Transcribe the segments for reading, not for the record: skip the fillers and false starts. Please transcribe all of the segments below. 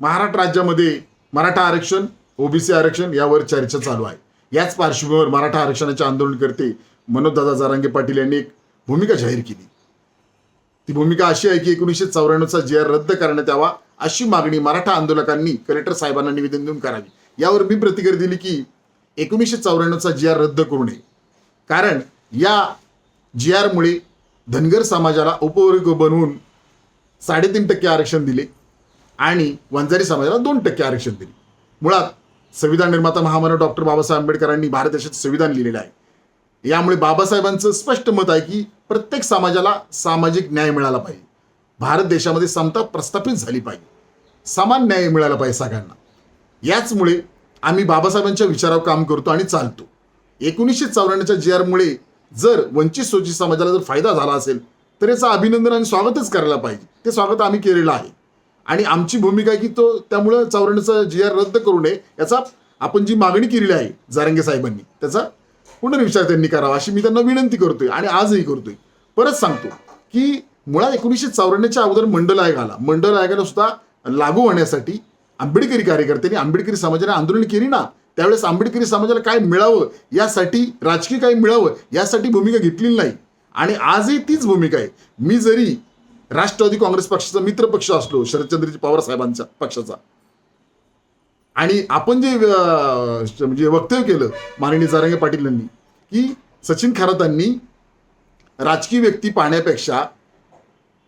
महाराष्ट्र राज्यामध्ये मराठा आरक्षण, ओबीसी आरक्षण यावर चर्चा चालू आहे. याच पार्श्वभूमीवर मराठा आरक्षणाचे आंदोलनकर्ते मनोजदादा जरांगे पाटील यांनी एक भूमिका जाहीर केली. ती भूमिका अशी आहे की 1994चा GR रद्द करण्यात यावा अशी मागणी मराठा आंदोलकांनी कलेक्टर साहेबांना निवेदन देऊन करावी. यावर मी प्रतिक्रिया दिली की 1994चा GR रद्द करू नये, कारण या GR मुळे धनगर समाजाला उपवर्ग बनवून 3.5% आरक्षण दिले आणि वंजारी समाजाला 2% आरक्षण दिले. मुळात संविधान निर्माता महामानव डॉक्टर बाबासाहेब आंबेडकरांनी भारत देशाचं संविधान लिहिलेलं आहे. यामुळे बाबासाहेबांचं स्पष्ट मत आहे की प्रत्येक समाजाला सामाजिक न्याय मिळाला पाहिजे. भारत देशामध्ये समता प्रस्थापित झाली पाहिजे, समान न्याय मिळाला पाहिजे सगळ्यांना. याचमुळे आम्ही बाबासाहेबांच्या विचारावर काम करतो आणि चालतो. 1994च्या GR मुळे जर वंचित शोषित समाजाला जर फायदा झाला असेल तर याचं अभिनंदन आणि स्वागतच करायला पाहिजे. ते स्वागत आम्ही केलेलं आहे आणि आमची भूमिका आहे की त्यामुळं 94चा GR रद्द करू नये. याचा आपण जी मागणी केलेली आहे जरांगे साहेबांनी त्याचा पुनर्विचार त्यांनी करावा अशी मी त्यांना विनंती करतोय आणि आजही करतोय. परत सांगतो की मुळात 1994च्या अगोदर मंडल आयोगाला सुद्धा लागू होण्यासाठी आंबेडकरी कार्यकर्त्यांनी, आंबेडकरी समाजाने आंदोलन केली ना. त्यावेळेस आंबेडकरी समाजाला काय मिळावं यासाठी, राजकीय काय मिळावं यासाठी भूमिका घेतलेली नाही आणि आजही तीच भूमिका आहे. मी जरी राष्ट्रवादी काँग्रेस पक्षाचा मित्र पक्ष असलो, शरदचंद्रजी पवार साहेबांच्या पक्षाचा, आणि आपण जे म्हणजे वक्तव्य केलं माननीय जरांगे पाटील यांनी की सचिन खरातांनी राजकीय व्यक्ती पाहण्यापेक्षा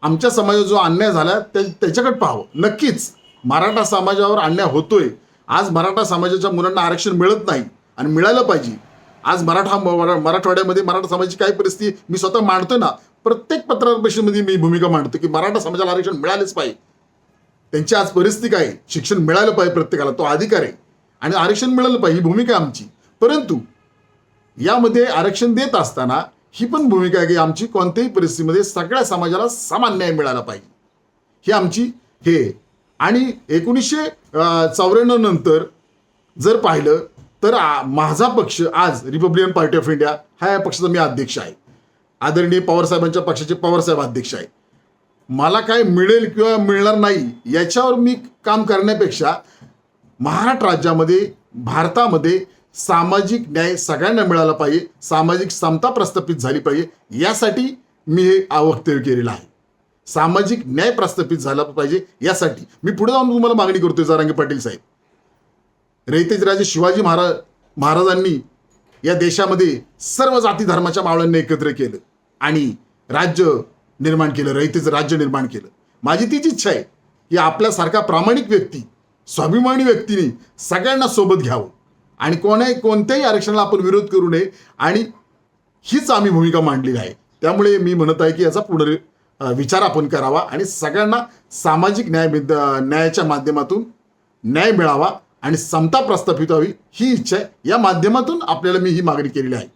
आमच्या समाजावर जो अन्याय झाला त्याच्याकडे पाहावं. नक्कीच मराठा समाजावर अन्याय होतोय. आज मराठा समाजाच्या मुलांना आरक्षण मिळत नाही आणि मिळालं पाहिजे. आज मराठवाड्यामध्ये मराठा समाजाची काय परिस्थिती मी स्वतः मांडतो ना. प्रत्येक पत्रपरिषदेमध्ये मी भूमिका मांडतो की मराठा समाजाला आरक्षण मिळालेच पाहिजे. त्यांची आज परिस्थिती काय, शिक्षण मिळालं पाहिजे, प्रत्येकाला तो अधिकार आहे आणि आरक्षण मिळालं पाहिजे, ही भूमिका आमची. परंतु यामध्ये आरक्षण देत असताना ही पण भूमिका आहे की आमची कोणत्याही परिस्थितीमध्ये सगळ्या समाजाला समान न्याय मिळाला पाहिजे, ही आमची हे. आणि 1994 नंतर जर पाहिलं तर माझा पक्ष आज रिपब्लिकन पार्टी ऑफ इंडिया हा या पक्षाचा मी अध्यक्ष आहे. आदरणीय पवारसाहेबांच्या पक्षाचे पवारसाहेब अध्यक्ष आहे. मला काय मिळेल किंवा मिळणार नाही याच्यावर मी काम करण्यापेक्षा महाराष्ट्र राज्यामध्ये, भारतामध्ये सामाजिक न्याय सगळ्यांना मिळाला पाहिजे, सामाजिक समता प्रस्थापित झाली पाहिजे, यासाठी मी हे वक्तव्य केलेलं आहे. सामाजिक न्याय प्रस्थापित झाला पाहिजे यासाठी मी पुढे जाऊन तुम्हाला मागणी करतोय जरांगे पाटील साहेब. रयतेचे राजे शिवाजी महाराजांनी या देशामध्ये सर्व जाती धर्माच्या मावळ्यांना एकत्र केलं आणि राज्य निर्माण केलं, रयतेचं राज्य निर्माण केलं. माझी तीच इच्छा आहे की आपल्यासारखा प्रामाणिक व्यक्ती, स्वाभिमानी व्यक्तीने सगळ्यांना सोबत घ्यावं आणि कोणत्याही आरक्षणाला आपण विरोध करू नये आणि हीच आम्ही भूमिका मांडलेली आहे. त्यामुळे मी म्हणत आहे की याचा विचार आपण करावा आणि सगळ्यांना सामाजिक न्यायाच्या माध्यमातून न्याय मिळावा आणि समता प्रस्थापित व्हावी ही इच्छा आहे. या माध्यमातून आपल्याला मी ही मागणी केलेली आहे.